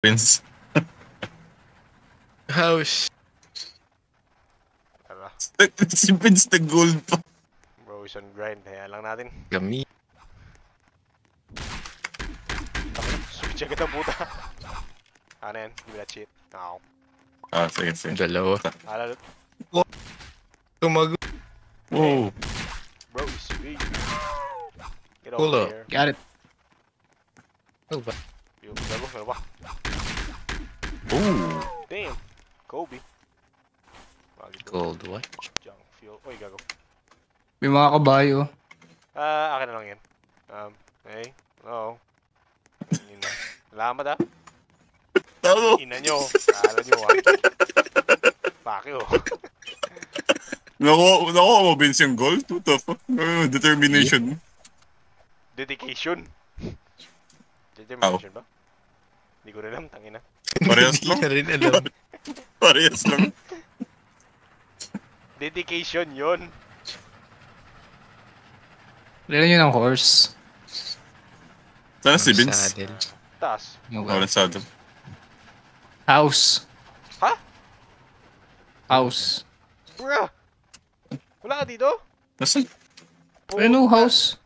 Vince. House. Tara. Si Vince the gold pa. Bro, is on grind. Hayaan lang natin. Gami. Switch agad ang puta. Ano yan? Give me that shit. Ow. Ah, sige. Dalawa. Alala. Tumago. Whoa. Bro, is big. Get Pull over up. here. Got it. Oh, ba? Yung gago, meron ba? Ooh. Damn. Kobe. Gold what? Junk fuel. Oy, gago. May mga kabayo. Akin na lang yan. Hey. Hello. Ina. Salamat ah. Tao. Ina nyo. Kala nyo ah. Pakyo. Nakuha mo Vince yung gold? What the fuck? Determination. Dedication. Determination ba? Hindi ko rin alam, tangina. Parehas lang. Hindi na rin alam. Parehas lang. Dedication yun. Lala nyo ng horse. Sana si Vince. Saddle. Taas. Wala saddle. House. Ha? House. Bruh! Wala ka dito? Nasaan? Ano house?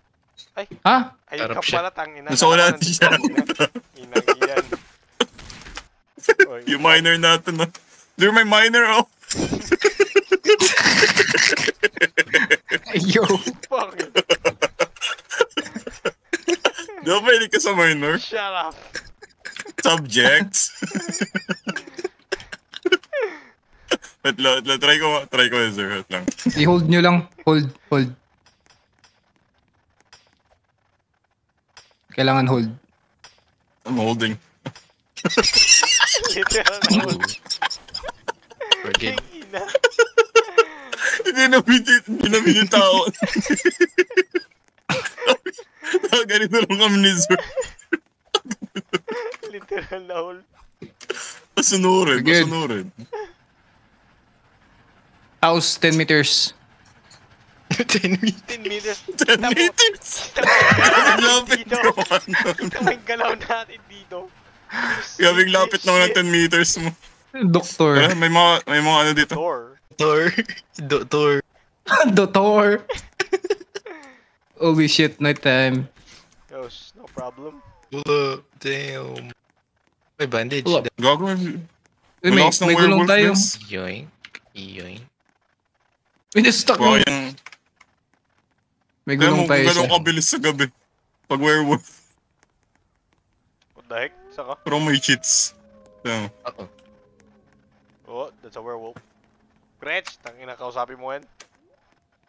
Ay. Ha? Ayun Harap ka siya. pala, tangina. Nasa wala siya. Inang iyan. Oy, Yung miner natin, no? They're my miner, oh. Yo. fuck. Di ba pwede ka sa miner? Shut up. Subjects. Wait lang, try ko, sir. Wait lang. I-hold nyo lang. Hold. Kailangan hold. I'm holding. Literal na Oh. Forget. ina. Hindi na binitao. Ganito lang kami ni sir. Literal na hole. Pasunurin. House 10 meters. 10 meters. 10 meters. 10 meters! Lapit naman. Kaming galaw natin dito. Gabing lapit naman ng 10 meters mo. Doktor. May mga ano dito. Door. Tor. Doktor. Doktor. Holy shit, night time. Yos, no problem. Pull up. Damn. May bandage. Pull up. Gago. Uy, Malakas ng may gulong werewolf, tayo. Vince. Yoink. Yoink. May na-stuck Baka mo. yung... May Kaya mo gulong tayo ganun siya. kabilis sa gabi. Pag werewolf. What the heck? Saka? Pero may cheats. So, Uh-oh. Oh, that's a werewolf. Gretch, tangina, kausapin mo yan.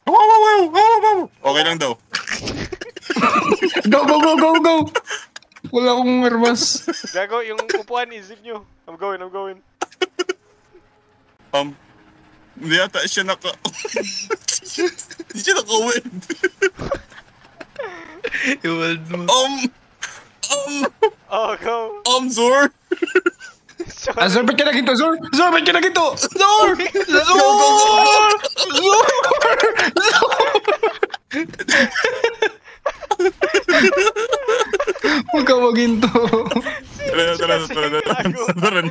okay lang daw. Go! Wala akong armas. Gago, yung upuan, isip nyo. I'm going. Hindi ata siya Hindi siya naka-win. Iwald mo. Oh, go. Zor. Zor, ba't ka na ginto? Zor! Ba't ka na ginto? Zor! Huwag ka maginto. Tara.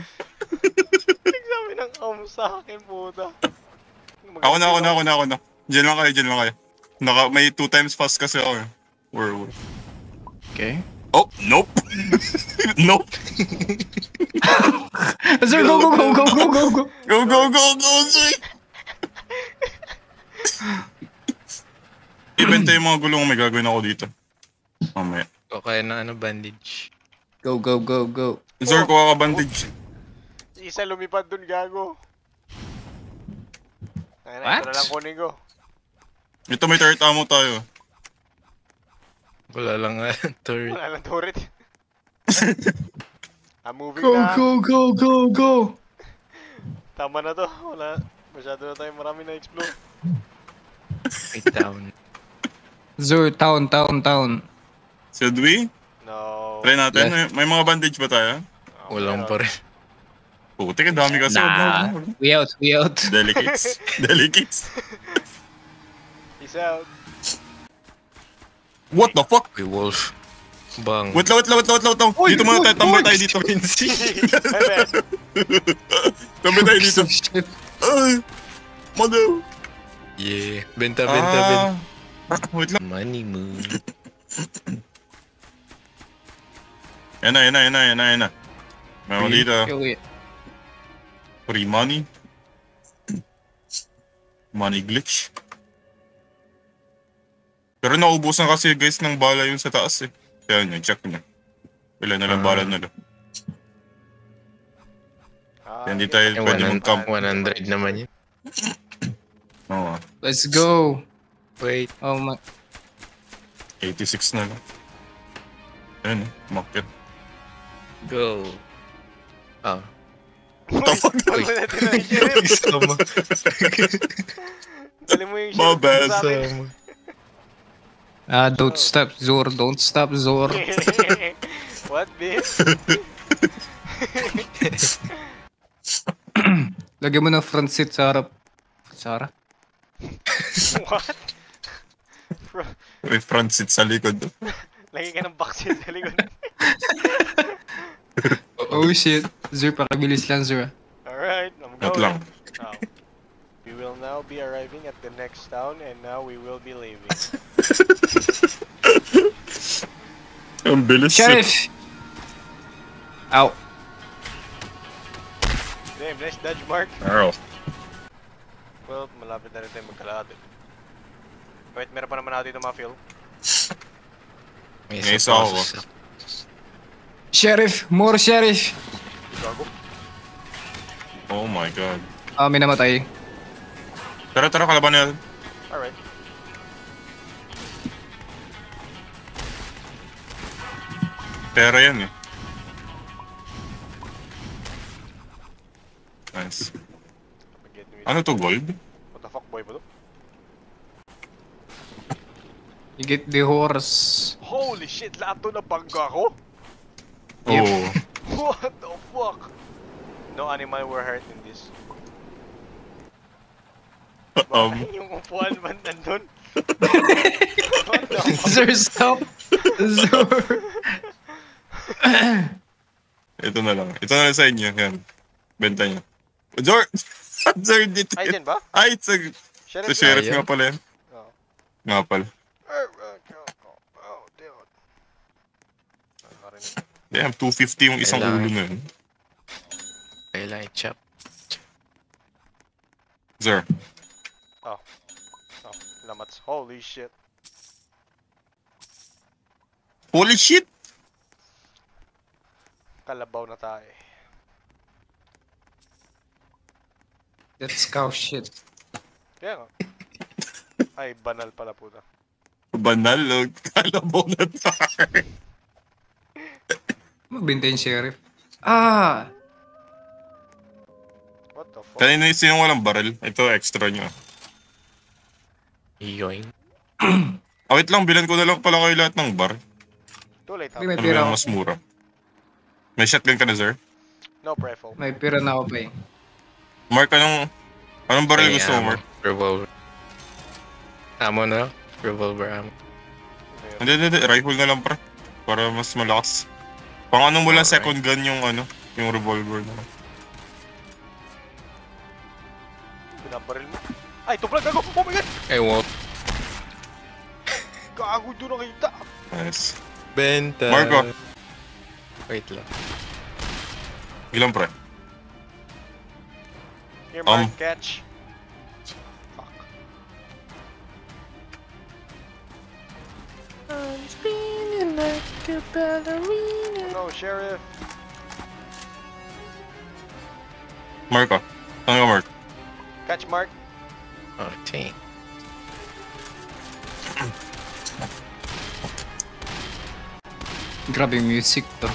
Nagsabi ng sa akin, puta. Ako na. Diyan lang kayo. May 2 times fast kasi ako eh. Werewolf. Okay. Oh, nope. Nope. Zor, go! Go, Zor. Ibenta yung mga gulong may gagawin ako dito. Mamaya. O kaya ng bandage. Go. Zor, kuha ka bandage. Isa lumipad dun, gago. Ayun na, What? ito na lang kunin ko. Ito may turret ammo tayo. Wala lang nga. Turret. Wala lang turret. I'm moving Go, na. go. Tama na to. Wala. Masyado na tayo marami na explore. Wait down. Zor, town. Should we? No. Try natin. Yes. May mga bandage ba tayo? Walang pa rin. Puti, ang dami kasi. Nah. Wag mo. We out. Delicates. Peace out. What the fuck? Uy, wolf. Bang. Wait lang. Dito muna tayo, tambay tayo dito. Tambay tayo dito. Shit. Ay! Mother! Yeah. Benta. Wait lang. Money moon. Yan na. Meron dito. Okay. Free money. Money glitch. Pero naubusan kasi guys ng bala yung sa taas eh. Kaya nyo, check nyo. Wala na lang bala nila. Hindi tayo pwede mag-camp. 100 naman yun. Oo. Let's go. Wait. Oh my. 86 na lang. Ayun eh, market. Go. Ah. Sama. Dali mo yung My bad. sa akin. Don't stop, Zor. Don't stop, Zor. What, bitch? Lagyan mo ng front seat sa harap. Sa harap? What? May front seat sa likod. Lagi ka ng backseat sa likod. Oh shit. Zor, pakabilis lang, Zor. Alright, I'm Not going. lang. Now, we will now be arriving at the next town and now we will be leaving. Ang bilis eh. Sheriff! Ow. Damn, nice dodge, Mark. Arrow. Well, malapit na rin tayo magkalahati. Wait, meron pa naman natin dito mga fuel. May isa ako. Sheriff! More sheriff! Gago. Oh my god. May namatay. Tara, kalaban natin. Alright. Pera yan eh. Nice. Ano to, gold? What the fuck, boy ba to? You get the horse. Holy shit, lahat to nabangga ko? Yep. Oh. What the fuck? No animal were hurt in this. Yung upuan ba nandun? What the fuck? Zor, stop! Zor! Ito na lang sa inyo. Yan. Benta nyo. Zor! Zor, dito. Ay, dyan ba? Ay, sa Sheriff, sheriff Ayun. nga pala yan. Oh. Nga pala. Oh, dude. Damn, 250 yung isang Kailangan. ulo na yun. Kailangan chop. Zor. Oh, lamats. Holy shit. Holy shit! Kalabaw na tayo. That's cow shit. Kaya nga. Ay, banal pala puta. Banal, oh. Kalabaw na tayo. Mabinta yung sheriff. What the fuck? Kanina yung sinong walang barrel. Ito, extra nyo. Yoing. Wait lang, bilan ko na lang pala kayo lahat ng bar. Too late, May huh? Ano ba pira yung ako. mas mura? May shotgun ka na, sir? No rifle. May pira na ako pa eh. Mark, anong barrel May gusto mo, ammo. Mark? Revolver. Ammo na? Revolver ammo. Hindi. Hindi. Rifle na lang, pre. Para mas malakas. Pang ano mo lang, Alright. second gun yung yung revolver na. Pinabaril mo. Ay, tuplag gago! Oh my god! I won't. Gago doon nakita! Nice. Benta. Marco. Wait lang. Ilan, pre? Here, Mark, catch. Fuck. I'm spinning like a ballerina. No, Sheriff. Mark, saan ka, Mark? Catch, Mark. Oh, dang. Grabe yung music to.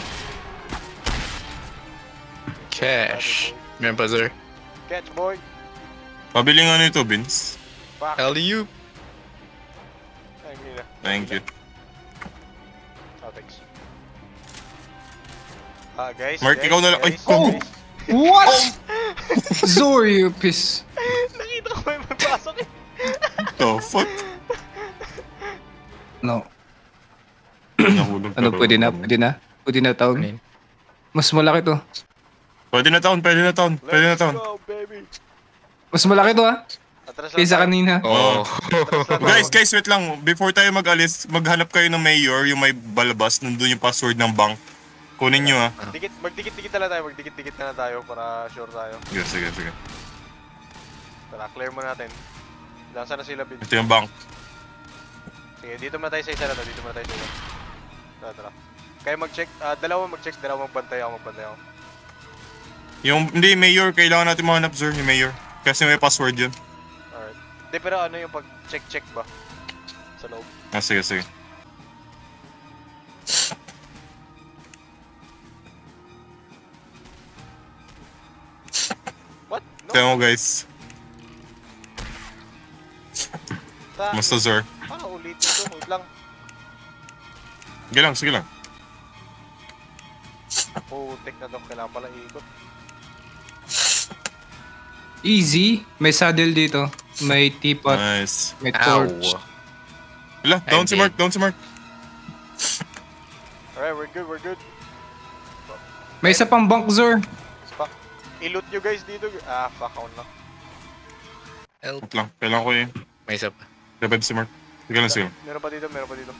Cash. Meron pa, sir? Catch, boy. Pabili nga nito, Vince. Fuck. Alley-oop. Ay, hindi na. Thank you. Oh, thanks. Guys. Mark, ikaw na lang. Ay, guys, oh! guys. What? Zor, you piss. Nakita ko may magpasok eh. The fuck? No. nahulog. Ano, pero- pwede na, pwede na. Pwede na Ano taon. yun? Mas malaki to. Pwede na taon, pwede na taon, pwede na Let's taon. go, baby! Mas malaki to ha. Atras lang Kaysa tayo. kanina. Oh. Atras lang tayo. Guys, wait lang. Before tayo mag-alis, maghanap kayo ng mayor, yung may balabas, nandun yung password ng bank. Kunin nyo ah. Magdikit-dikit na lang tayo, magdikit-dikit na lang tayo para sure tayo. Sige, sige, sige. Tara, clear mo natin. Lang sana sila, Vince. Ito yung bank. Sige, dito muna tayo sa isa na to, dito muna tayo sa isa. Tara, tara. Kaya mag-check, dalawang mag-check, dalawang magbantay ako. Yung, hindi, mayor, kailangan natin mahanap, sir, yung mayor. Kasi may password yun. Alright. Hindi, pero ano yung pag-check ba? Sa loob. Ah, sige, sige. What? No? Tignan mo, guys. Ta- Basta, sir. Paano ulitin to? Wait lang. Sige lang, sige lang. Putik na to, kailangan pala ikot. Easy. May saddle dito. May teapot. Nice. May Ow. torch. Wala, down si dead. Mark, down si Mark. Alright, we're good. May isa pang bunk, Zor. I-loot nyo guys dito. Ah, fuck, ako na. Help. Wait lang, kailangan ko yung May isa pa. revive si Mark. Sige lang, sige lang. Meron pa dito.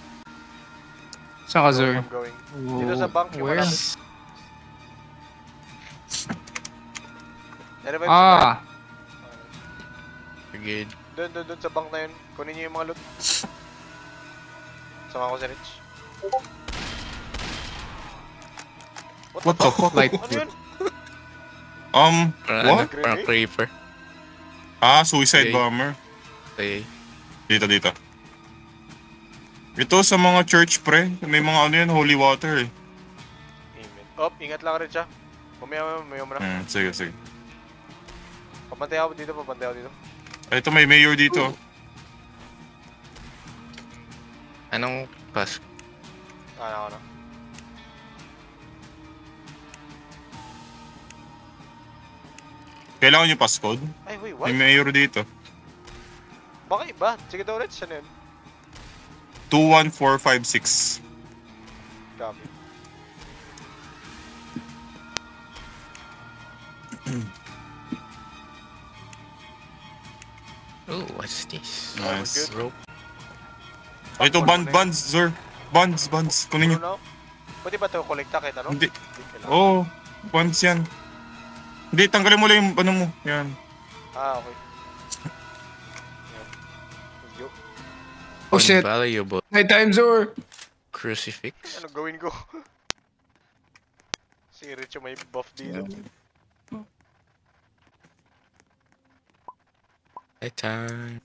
Saan ka, Zor? I'm going. Dito sa bank, yung Where? malapit. Meron pa yung Ah. We're good. Doon sa bank na yun. Kunin nyo yung mga loot. Sama ko si Rich. What the fuck? Light. Ano yun? Parang What? ano? Parang creeper. Ah, suicide Okay. bomber. Okay. Dito. Ito sa mga church, pre. May mga ano yan, holy water eh. Amen. Oh, ingat lang Rich ha. Mamaya mo na. Sige, sige. Papantay ako dito. Ay, ito may mayor dito. Anong pass? Ako na. Kailangan yung passcode. Ay, wait, May what? mayor dito. Baka iba. Sige daw Rich, ano yun? 21456. Copy. Oh, what's this? Nice. good. Rope. Ay, ito, bonds, sir. Bonds. Kunin nyo. Ano? Pwede ba ito kolekta kahit ano? Hindi. kailangan. Oh, bonds yan. Hindi, tanggalin mo lang yung ano mo. Yan. Ah, okay. Yan. Let's go. Oh shit. Valuable Night time, Zor. crucifix. Ano gawin ko? Si Rich yung may buff dito. Night time.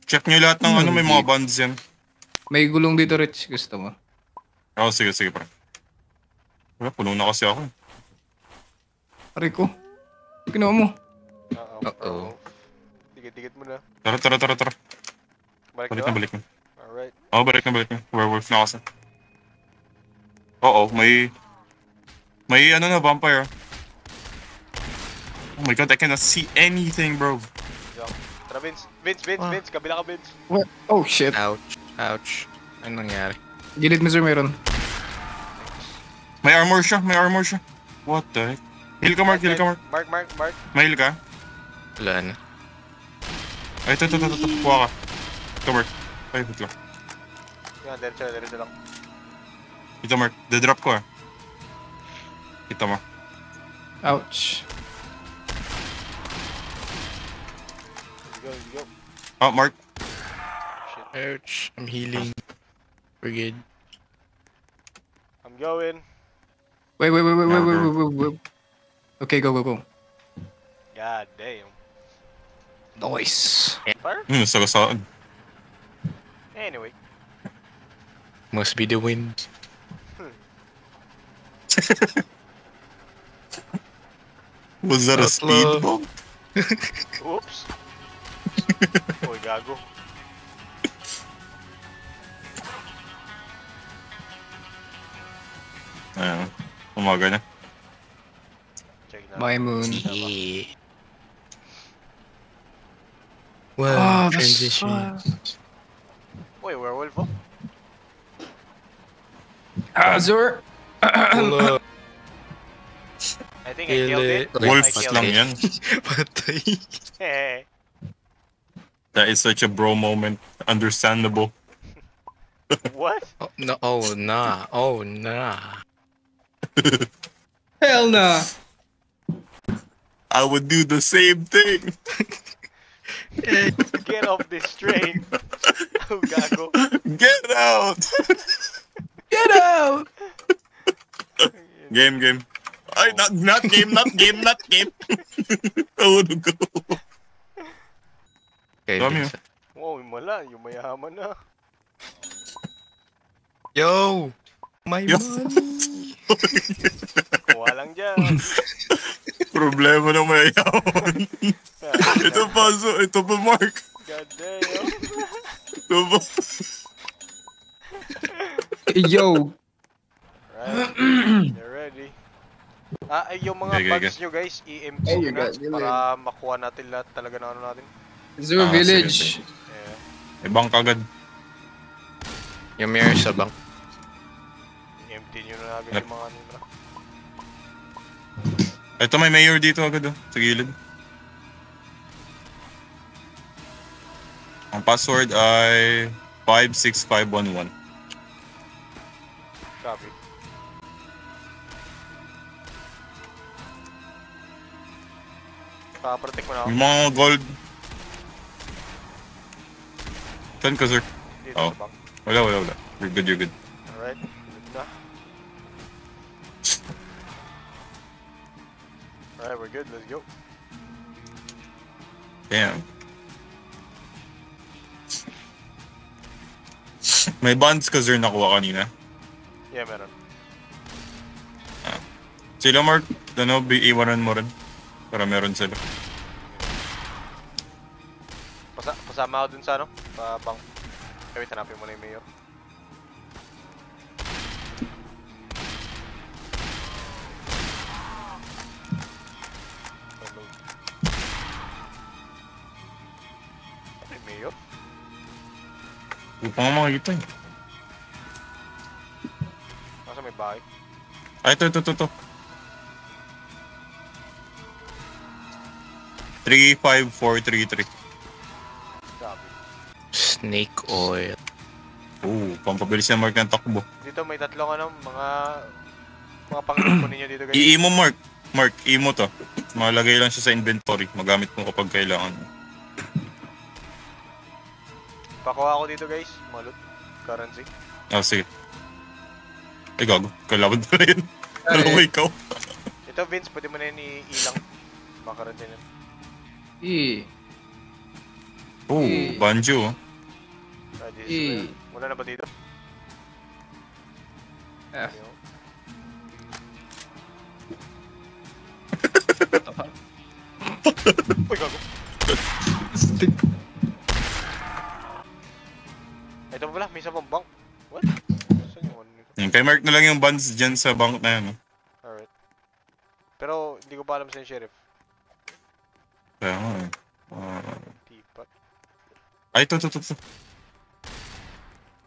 Check nyo lahat ng ano, may mga bonds yan. May gulong dito, Rich. Gusto mo? Oh, sige, pre. Wala, puno na kasi ako. Pare ko. Ginawa mo. Uh-oh. Dikit-dikit mo na. Tara. Balik Balik na ba? na, balik na. Alright. Oh, balik na. Werewolf na kasi. Oo, may ano na, vampire. Oh my god, I cannot see anything, bro. Jump. Tara, Vince. Ah. Vince. Kabila ka, Vince. What? Oh shit. Ouch. Anong nangyari? Gilid mo, Zor, meron. May armor siya. What the heck? Heal ka, Mark. Mark. May heal ka? Wala na. Ay, ito. Kuha ka. Ito, Mark. Ay, wait lang. Yan, diretso lang. Ito, Mark. The-drop ko, ah. Kita mo. Ouch. Let's go. Oh, Mark. Ouch. I'm healing. We're good. I'm going. Wait. Okay, go. God damn. Nice. Fire? Sagasaan. Anyway. Must be the wind. Was that a Outlaw. speed bump? Oops. Uy, gago. Ayan. Umaga na. Check na. My moon. Yeah. Ah, Wow, transition. Uy, werewolf oh. Azure! Wala. I think I killed it. Wolf I killed lang it. yan. Patay. That is such a bro moment. Understandable. What? Oh, no, oh, nah. Oh, nah. Hell nah! I would do the same thing. Get off this train. Oh, gago. Get out. Get out! Game. Ay, not game. I wanna go. Okay, Dami yun. Wow, mala. Yung mayaman na. Yo! My Yo. money! Kuha lang dyan. Problema ng mayayaman. Ito pa, Mark. God damn. Ito pa. Yo! Right. You're ready. Yung mga Okay. bugs nyo guys, i-empty Oh nyo my na God, para makuha natin lahat talaga na ano natin. Azure Village. Yeah. Ibang kagad. Yung mirror sa bank. I-empty nyo na agad yung mga ano na. Ito may mayor dito agad sa gilid. Ang password ay 56511. Copy. Protect mo na ako. Yung mga gold. Saan ka, sir? Dito Oh. sa bank. Wala. You're good. Alright. Good na. Alright, we're good. Let's go. Damn. May bonds ka, sir, nakuha kanina. Yeah, meron. Sila, Mark, iwanan mo rin. Para meron sila. Pasama ako dun sa ano? Sa bank. Kaya hanapin mo na yung mayor. May mayor? Hindi pa nga makikita eh. Nasa may bahay? Ay, ito. 35433. Copy. Snake oil. Pampabilis na Mark ng takbo. Dito may tatlong ano, mga pangalan po ninyo dito guys. I-imo, Mark. Mark, imo to. Malagay lang siya sa inventory. Magamit mo kapag kailangan. Pakuha ako dito guys, mga loot. Currency. Sige. Ay, gago. Kalaban pala yun. Alam mo ikaw. Ito Vince, pwede mo na yun ilang. Mga currency na yun. Banjo. Wala na ba dito? F. Uy, gago. Stick. Ito pala, may isa pang bank. What? Saan yung ano nito? Kay Mark na lang yung bonds dyan sa bank na yan. Alright. Pero hindi ko pa alam sa sheriff. Kaya nga eh. Teapot. Ay, ito.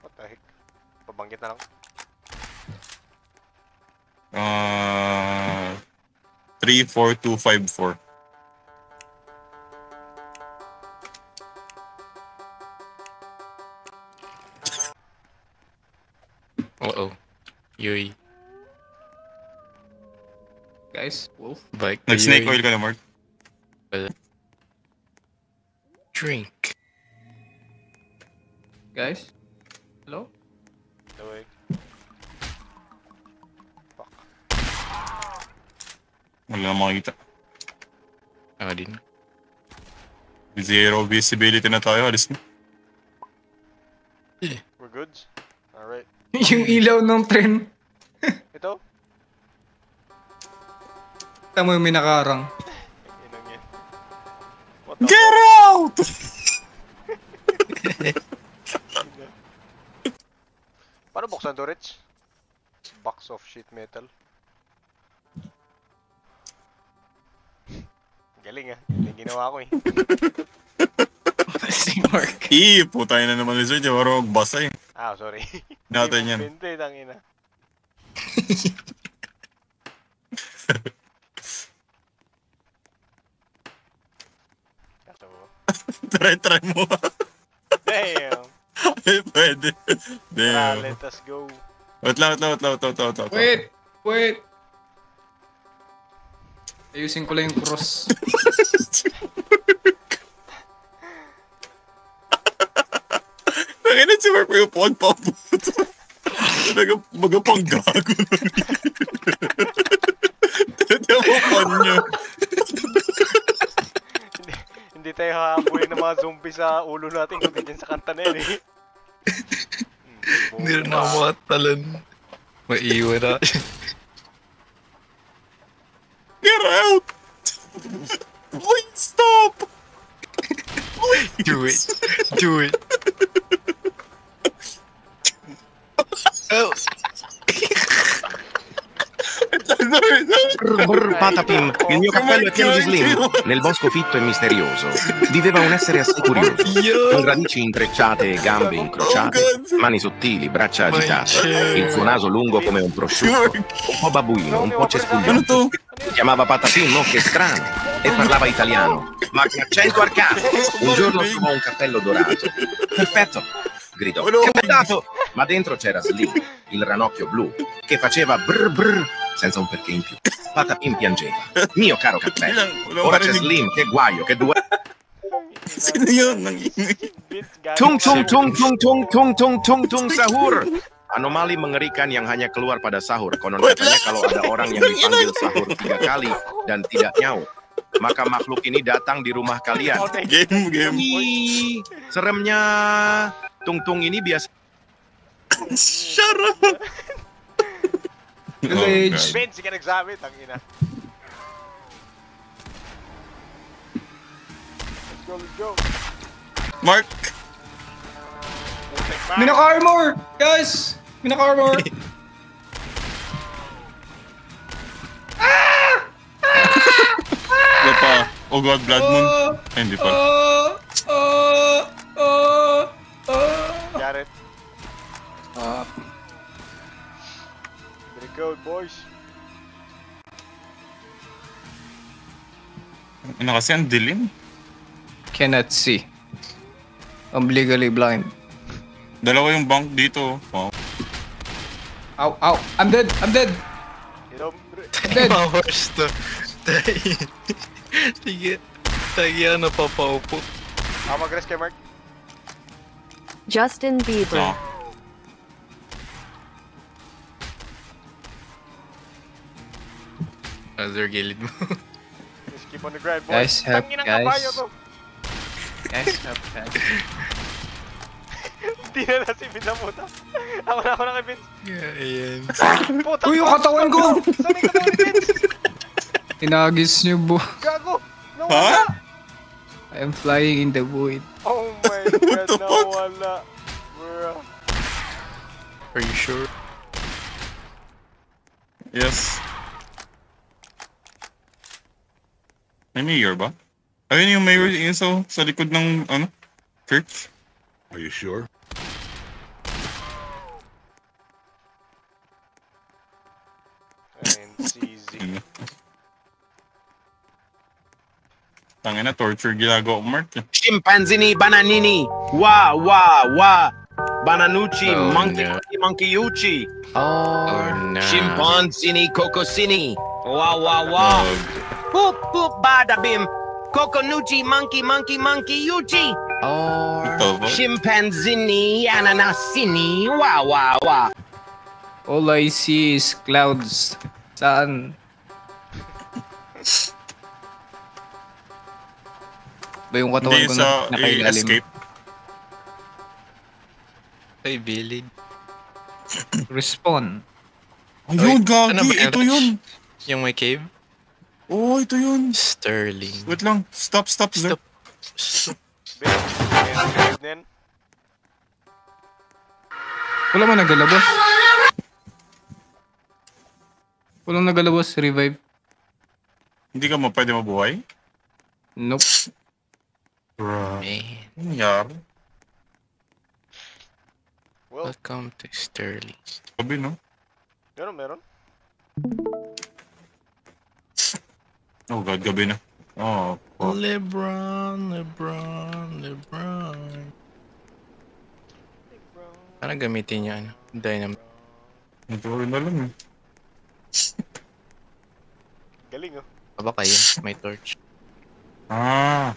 What the heck? Pabanggit na lang. 34254. Uh-oh. Yui. Guys, wolf. Bike. Nag-snake oil ka na, Mark? Drink. Guys? Hello? Wait. Fuck. Wala na makikita. Ako din. Zero visibility na tayo. Alis na. We're goods? Alright. Yung ilaw ng tren. Ito? Tama yung may nakarang. Inang yan. What the Get out! Paano buksan to, Rich? Box of sheet metal. Galing ah. Yung ginawa ko eh. Si Mark. Putay na naman ni Sir. Diyan, parang magbasa eh. Ah, sorry. Natin yan. Binte, tangina. Kaso, Try mo. damn! Ay, pwede. Tara, Damn. let us go. Wait lang. Wait. Ayusin ko lang yung cross. Nakinig si Mark yung pod pa po. Magapang gago lang. Tete mo pan niya. Hindi tayo hahabulin ng mga zombie sa ulo natin kundi dyan sa kanta na yun eh. Hindi rin ako makatalan. Maiwan na. Get out! Please stop! Do it. Do it. Oh! Brr, Patapim, il mio cappello è pieno di slim. Nel bosco fitto e misterioso viveva un essere assai curioso, con radici intrecciate e gambe incrociate, mani sottili, braccia agitate, il suo naso lungo come un prosciutto, un po' babuino, un po' Ano cespuglioso. to? Si chiamava Patapim, oh che strano, e parlava italiano, ma che accento arcano. Un giorno trovò un cappello dorato. Perfetto, gridò. Che dato! Ma dentro c'era Slim, il ranocchio blu, che faceva brr brr senza un perché in più. Patapim piangeva. Mio caro cappello, ora c'è Slim, che guaio, che due... Sino yun? Nangingi. Tung tung tung tung tung tung tung tung tung sahur. Anomali mengerikan yang hanya keluar pada sahur. Konon katanya kalau ada orang yang dipanggil sahur 3 kali dan tidak nyaut, maka makhluk ini datang di rumah kalian. Game. Ih, seremnya. Tung tung ini biasa. Shut up! Village. Vince, ka nagsabi, tangina. Let's go. Mark! Minaka-armor! Guys! Minaka-armor! Wala pa. Oh god, Blood Moon. Ay, hindi pa. Got it. Very good, boys. Ano kasi, ang dilim. Cannot see. I'm legally blind. Dalawa yung bank dito. Wow. Ow, ow. I'm dead. Dead. Powers to. Sige. Tagya na papaupo. Mag-rest kay Mark. Justin Bieber. Oh. Other gilid mo. Just keep on the grind, boys. Guys, help, Tanginang guys. kabayo to. Guys, help, guys. Hindi na si Vince ang puta. Ako na kay Vince. Yeah, ayan. Puta. Uy, yung katawan ko! Saan yung katawan ni Vince? Tinagis niyo, bo. Gago. Ha? Nawala. I am flying in the void. Oh my god, the fuck? nawala. Bruh. Are you sure? Yes. May mayor ba? Ayun yung mayor yung sa likod ng, church. Are you sure? It's easy. Tangin na, torture ginagawa ko, Mark. Scimpanzini bananini. Wa wa wa. Bananucci, Oh, monkey, no. monkeyucci. Oh, no. Scimpanzini, cocosini. Wa wa wa. Boop boop badabim. Coconucci, monkey, monkey, monkey, yucci. Ito ba? Scimpanzini, ananasini. Wa wa wa. All I see is clouds. Saan? Ba yung katawan Hindi ko sa na nakailalim? escape. Ay, Billy. Respawn. Ayun, Ano ba, gagi. Ito Erich? yun. Yung may cave? Oh, ito yun. Sterling. Wait lang. Stop, Zerp. Stop. Vince, ayan, din. Wala man nagalabas. Walang nagalabas. Revive. Hindi ka pwede mabuhay? Nope. Bruh. Man. Ano nangyari? Well, Welcome to Sterling. Sabi, no? meron. Oh god, gabi na. Oh, fuck. Lebron. Ano gamitin niya, ano? Dynamite. Ito rin na lang eh. Galing oh. Aba kayo, may torch. Ah.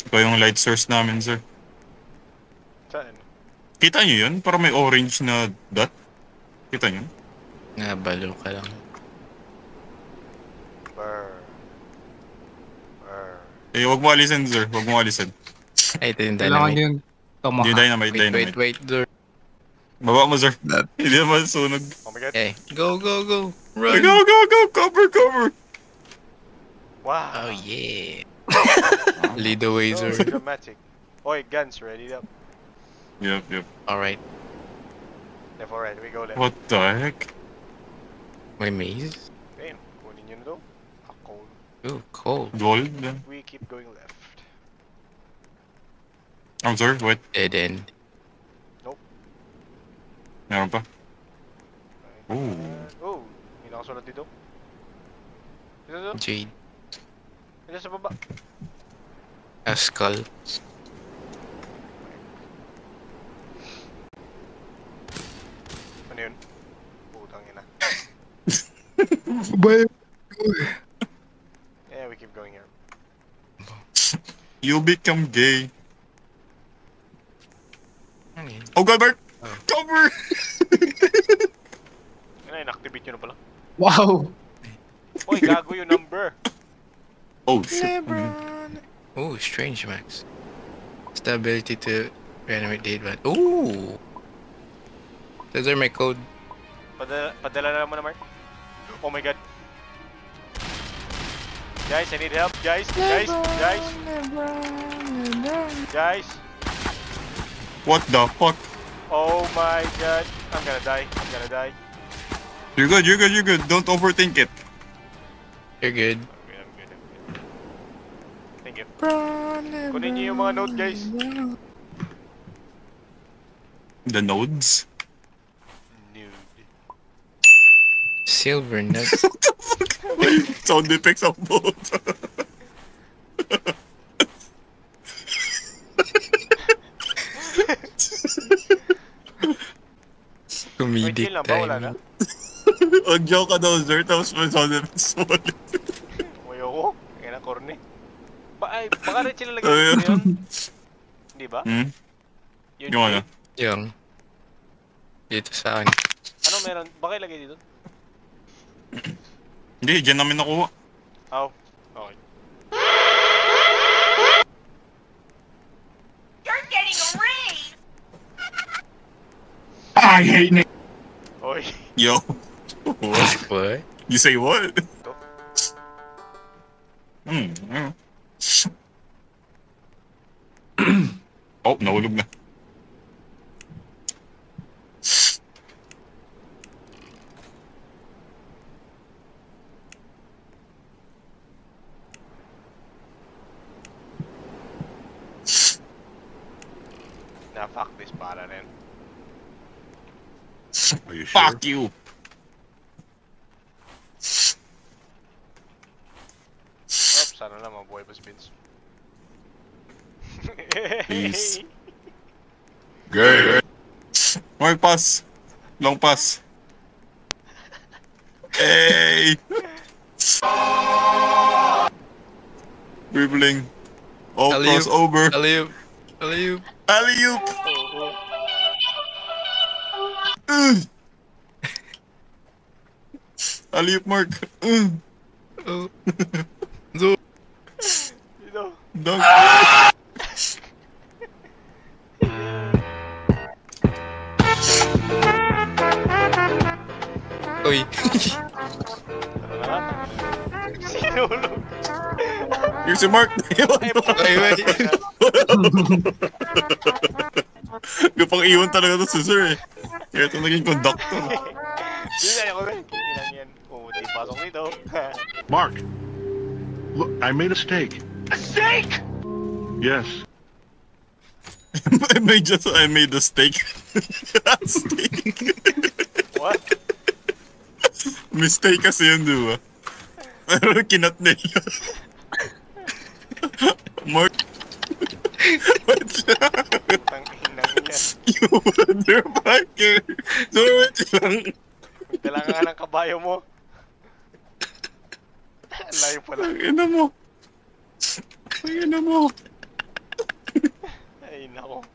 Ito yung light source namin, sir. Saan? Kita nyo yun? Parang may orange na dot. Kita nyo? Nabalo ka lang. Burr. Burr. Eh, wag mo alisin, sir. Wag mo alisin. Ay, ito yung Kailangan dynamite. yun. Tama Yung ka. dynamite, dynamite. Wait, door. Baba mo, sir. Hindi naman sunog. Oh my god. Hey, go. Go, Run. go! Cover! Wow. Oh, yeah. Lead the way, So sir. dramatic. Oy, guns ready up. Yep. Alright. Left or right, we go left. What the heck? May maze? Damn, kunin nyo na daw. Ako. Ooh, cold. Gold? We keep going left. I'm sorry, wait. Dead end. Meron pa? Okay. Ooh. Oh, may nakasulat dito. Dito. Jade. Dito sa baba. A skull. Ano yun? Putang ina. Yeah, we keep going here. You become gay. Ano yun? Oh god, Bert! Cover! Ano, inactivate nyo na pala. Wow! Oy, gago yung number. Oh shit. Lebron. Ooh, strange max. It's the ability to reanimate dead body. Ooh! Those are my code. Padala na lang mo na, Mark. Oh my god. Guys, I need help. Guys. What the fuck? Oh my god. I'm gonna die. You're good. Don't overthink it. You're good. I'm good. Thank you. Kunin niyo yung mga note, guys. The nodes? Nude. Silver nuts. Sound effects of both. May Comedic kill na ba? Wala na? timing. Mag-joke ka daw, sir. Tapos may sound effects mo ulit. Ayoko. Kaya na, corny. Baka rin sila lagay dito yun. Hindi ba? Yung ano? Yung. Dito sa akin. Ano meron? Baka ilagay dito? Hindi, dyan namin nakuha. Oh. Okay. You're getting a raise! I hate Nick. Oy. Yo. What? What? You say what? Ito. Oh, nahulog na. Na, fuck this para rin. Are you sure? Fuck you. Oops, sana lang mabuhay pa si Vince. Peace. Gay. Mark, pass. Long pass. Hey! Dribbling. Oh, Alley-oop. crossover. Alley-oop. Alley-oop. Oo. Alley-oop, Mark. Oh. Zo. Dito. Dunk. Uy. Ano na? Sinulog. Yung si Mark. Wait. Gapang iwan talaga to si Sir eh. Kaya ito naging conductor. Hindi na ako rin. Ilan yan. Di pasok dito. Mark, look, I made a steak. A steak! Yes. I made the steak. Steak. What? Mistake kasi yun, di ba? Pero kinat nila. Mark. What siya? Tangina niya. You motherfucker. So, wait lang. Kailangan nga ng kabayo mo. Layo pala. Ina mo. Ina mo. Ay, nako.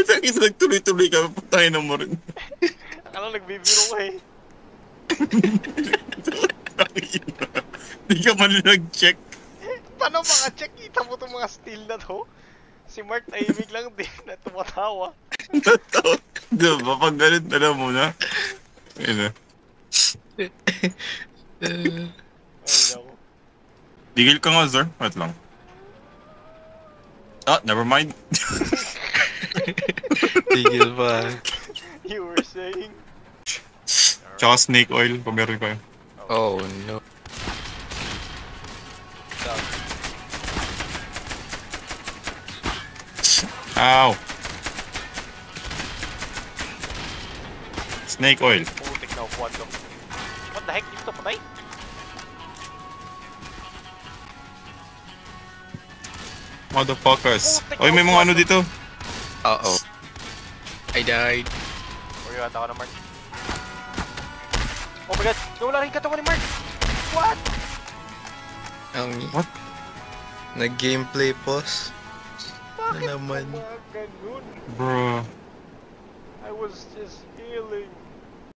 Kita nagtuloy-tuloy ka. Patayin na mo rin. Akala nagbibiro ka eh. Di ka man nag-check. Paano mga check? Kita mo itong mga steel na to? Si Mark tahimik lang din na tumatawa. Di ba? Pag galit na lang muna. Ayun na. Ay, nako. Digil ka nga, Zor. Wait lang. Ah, never mind. Tigil pa. You were saying? Tsaka snake oil, kung meron kayo. Oh no. Ow! Snake oil. Putik na upuan to. What the heck? Dito patay? Motherfuckers. Oy, may mga ano dito. Uh-oh. I died. Or yata ka na, Mark. Oh my god! Nawala rin katawan ni Mark! What? What? Nag-gameplay pause. Bakit naman? mga ganun? Bro. I was just healing.